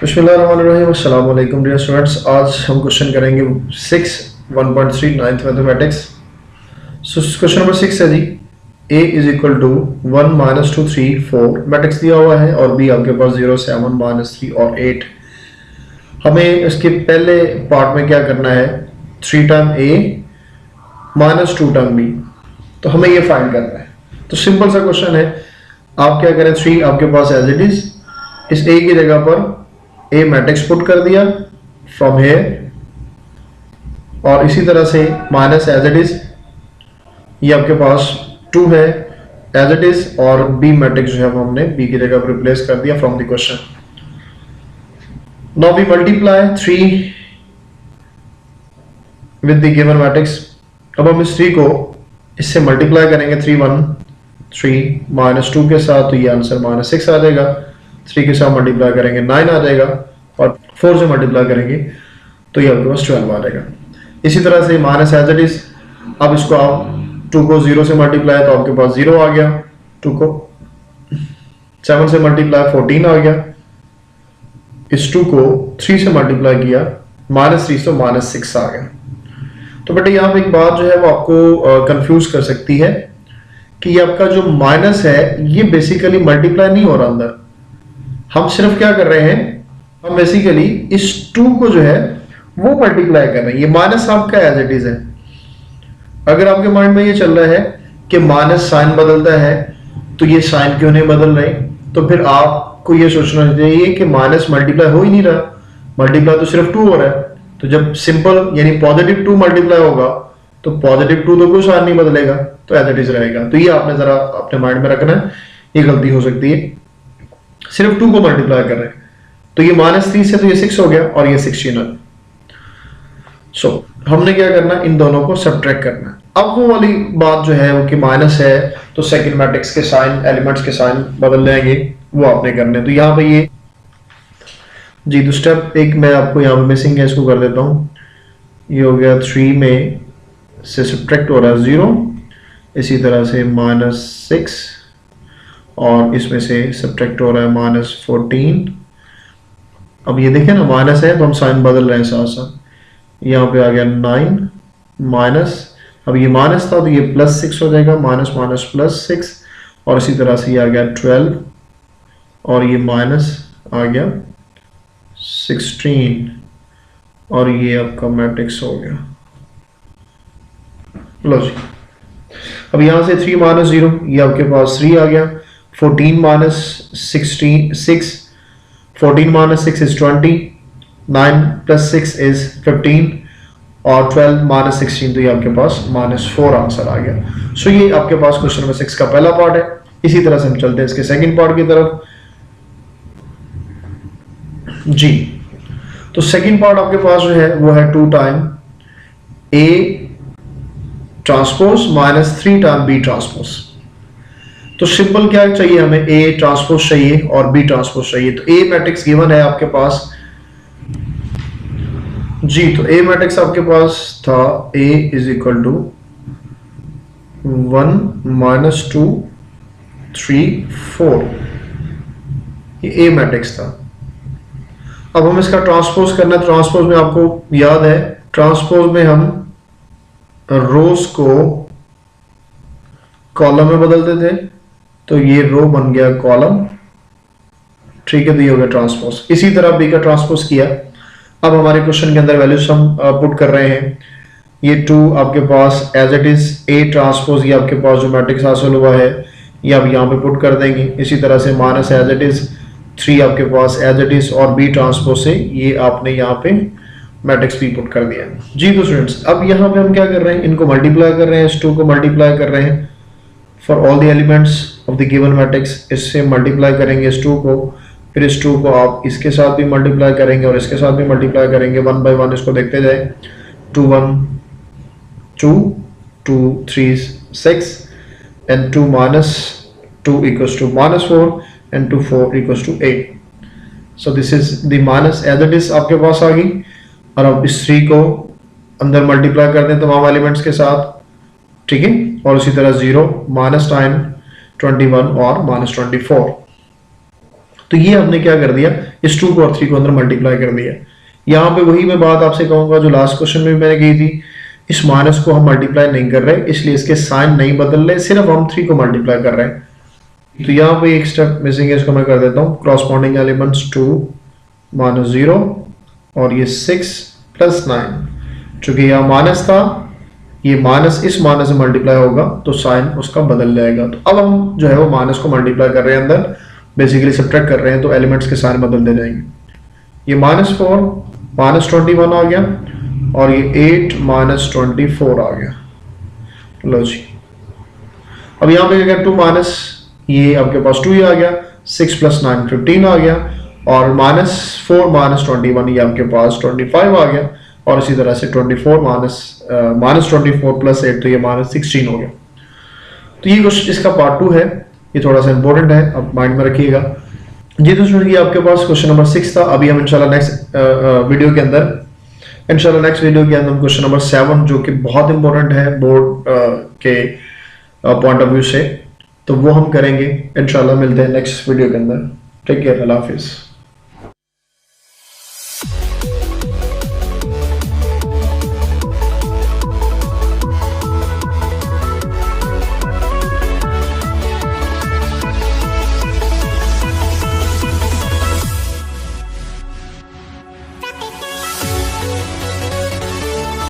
बिस्मिल्लाहिर्रहमानिर्रहीम। अस्सलाम वालेकुम डियर स्टूडेंट्स। आज हम क्वेश्चन करेंगे 1.3 नाइन्थ मैथमेटिक्स। क्वेश्चन नंबर 6 है जी, a is equal to 1 minus 2 3 4 matrix दिया हुआ है और b आपके पास 0 7 माइनस 3 और 8। हमें इसके पहले पार्ट में क्या करना है, 3 time a minus 2 time b, तो हमें ये फाइंड करना है। तो सिंपल सा क्वेश्चन है, आप क्या करें, 3 आपके पास एज इट इज, इस a की जगह पर ए मैट्रिक्स पुट कर दिया फ्रॉम हेयर, और इसी तरह से माइनस एज इट इज, ये आपके पास 2 है एज इट इज, और बी मैट्रिक्स जो है वो हमने बी की जगह पर रिप्लेस कर दिया from the question. Now we multiply 3 with the given matrix. अब हम इस 3 को इससे मल्टीप्लाई करेंगे, 3 1 3 माइनस 2 के साथ, तो ये आंसर माइनस 6 आ जाएगा। 3 के साथ मल्टीप्लाई करेंगे 9 आ जाएगा, और 4 से मल्टीप्लाई करेंगे तो ये आपके पास 12 आ जाएगा। इसी तरह से माइनस एज इट इज, अब इसको आप 2 को 0 से मल्टीप्लाई तो आपके पास 0 आ गया, 2 को 7 से मल्टीप्लाई 14 आ गया, इस 2 को 3 से मल्टीप्लाई किया माइनस 3 तो माइनस 6 आ गया। तो बेटा यहाँ पे एक बात जो है वो आपको कंफ्यूज कर सकती है कि ये आपका जो माइनस है ये बेसिकली मल्टीप्लाई नहीं हो रहा अंदर, हम सिर्फ क्या कर रहे हैं, हम बेसिकली इस 2 को जो है वो मल्टीप्लाई कर रहे हैं। ये माइनस आपका एज इट इज है। अगर आपके माइंड में ये चल रहा है कि माइनस साइन बदलता है तो ये साइन क्यों नहीं बदल रहे, तो फिर आपको ये सोचना चाहिए कि माइनस मल्टीप्लाई हो ही नहीं रहा, मल्टीप्लाई तो सिर्फ 2 हो रहा है। तो जब सिंपल यानी पॉजिटिव 2 मल्टीप्लाई होगा तो पॉजिटिव 2 तो कोई साइन नहीं बदलेगा, तो एज इट इज रहेगा। तो ये आपने जरा अपने माइंड में रखना है, ये गलती हो सकती है, सिर्फ 2 को मल्टीप्लाई कर रहे हैं। तो ये माइनस 3 से तो ये 6 हो गया और ये 16 है। सो हमने क्या करना, इन दोनों को सब्ट्रैक्ट करना है। अब वो वाली बात जो है वो कि माइनस है तो सेकंड मैट्रिक्स के साइन, एलिमेंट्स के साइन बदल जाएंगे, वो आपने करने। तो यहाँ पे ये जी, तो स्टेप एक मैं आपको यहाँ पे मिसिंग है, इसको कर देता हूँ। ये हो गया 3 में से सब्ट्रैक्ट हो रहा है 0, इसी तरह से माइनस 6, और इसमें से सब्ट्रैक्ट हो रहा है माइनस 14। अब ये देखें ना, माइनस है तो हम साइन बदल रहे हैं साथ साथ। यहाँ पे आ गया 9 माइनस, अब ये माइनस था तो ये प्लस 6 हो जाएगा, माइनस माइनस प्लस 6, और इसी तरह से ये आ गया 12, और ये माइनस आ गया 16, और ये आपका मैट्रिक्स हो गया। लो जी, अब यहाँ से 3 माइनस 0, ये आपके पास 3 आ गया। 14 minus 6, 14 minus 6 is 20, 9 plus 6 is 15, और 12 माइनस 16, तो ये आपके पास माइनस 4 आंसर आ गया। सो ये आपके पास क्वेश्चन नंबर 6 का पहला पार्ट है। इसी तरह से हम चलते हैं इसके सेकंड पार्ट की तरफ जी। तो सेकंड पार्ट आपके पास जो है वो है 2 time A transpose minus 3 time B transpose. तो सिंपल क्या चाहिए हमें, A ट्रांसपोज चाहिए और B ट्रांसपोज चाहिए। तो A मैट्रिक्स गिवन है आपके पास जी, तो A मैट्रिक्स आपके पास था A is equal to 1 minus 2 3 4, ये A मैट्रिक्स था। अब हम इसका ट्रांसपोज करना है। ट्रांसपोज में आपको याद है, ट्रांसपोज में हम रोज को कॉलम में बदलते थे, तो ये रो बन गया कॉलम, ठीक है, तो ये हो गया ट्रांसपोज। इसी तरह बी का ट्रांसपोज किया। अब हमारे क्वेश्चन के अंदर वैल्यूज हम पुट कर रहे हैं। ये 2 आपके पास as it is A transpose, ये आपके पास जो मैट्रिक्स हासिल हुआ है ये आप यहाँ पे पुट कर देंगे। इसी तरह से माइनस एज इट इज 3 आपके पास एज इट इज, और B ट्रांसपोज से ये आपने यहाँ पे मैट्रिक्स भी पुट कर दिया जी। तो स्टूडेंट्स अब यहाँ पे हम क्या कर रहे हैं, इनको मल्टीप्लाई कर रहे हैं, इस 2 को मल्टीप्लाई कर रहे हैं for all the elements of the given matrix. इससे मल्टीप्लाई करेंगे इस 2 को, फिर इस 2 को आप इसके साथ भी मल्टीप्लाई करेंगे और इसके साथ भी मल्टीप्लाई करेंगे, 1 बाय 1 इसको देखते जाए। 2 1 2 2 3 6 and 2 minus 2 equals to minus 4 and 2 4 equals to 8. So this is the minus as it is आपके पास आ गई, और अब इस 3 को अंदर मल्टीप्लाई कर दें तमाम एलिमेंट्स के साथ, ठीक है, और उसी तरह 0 माइनस 9 21 और माइनस 24। तो ये हमने क्या कर दिया, इस 2 को और 3 को अंदर मल्टीप्लाई कर दिया। यहाँ पे वही मैं बात आपसे कहूंगा जो लास्ट क्वेश्चन में भी मैंने की थी, इस माइनस को हम मल्टीप्लाई नहीं कर रहे, इसलिए इसके साइन नहीं बदल रहे, सिर्फ हम 3 को मल्टीप्लाई कर रहे हैं। तो यहाँ पे एक स्टेप मिसिंग है, इसको मैं कर देता हूँ। क्रॉसपॉन्डिंग एलिमेंट्स 2 माइनस 0 और ये 6 प्लस 9, चूंकि यहाँ माइनस था, ये माइनस इस माइनस से मल्टीप्लाई होगा तो साइन उसका बदल जाएगा। तो अब हम जो है वो माइनस को मल्टीप्लाई कर रहे हैं, अंदर बेसिकली सब्ट्रैक्ट कर रहे हैं, तो एलिमेंट्स के साइन बदल दे जाएंगे। ये -4 -21 आ गया और ये 8 -24 आ गया। लो जी, अब यहाँ पे अगर 2 माइनस, ये आपके पास 2 ही आ गया, 6 + 9 15 आ गया, और -4 -21 ये आपके पास 25 आ गया, और इसी तरह से 24 -24 + 8 तो ये -16 हो गया। तो ये क्वेश्चन इसका पार्ट 2 है, ये थोड़ा सा इंपॉर्टेंट है, अब माइंड में रखिएगा। जी तो स्टूडेंट, ये आपके पास क्वेश्चन नंबर 6 था। अभी हम इंशाल्लाह नेक्स्ट वीडियो के अंदर हम क्वेश्चन नंबर 7, जो कि बहुत इंपॉर्टेंट है बोर्ड के पॉइंट ऑफ व्यू से, तो वो हम करेंगे इंशाल्लाह। मिलते हैं नेक्स्ट वीडियो के अंदर। टेक केयर, अल्लाह हाफिज़।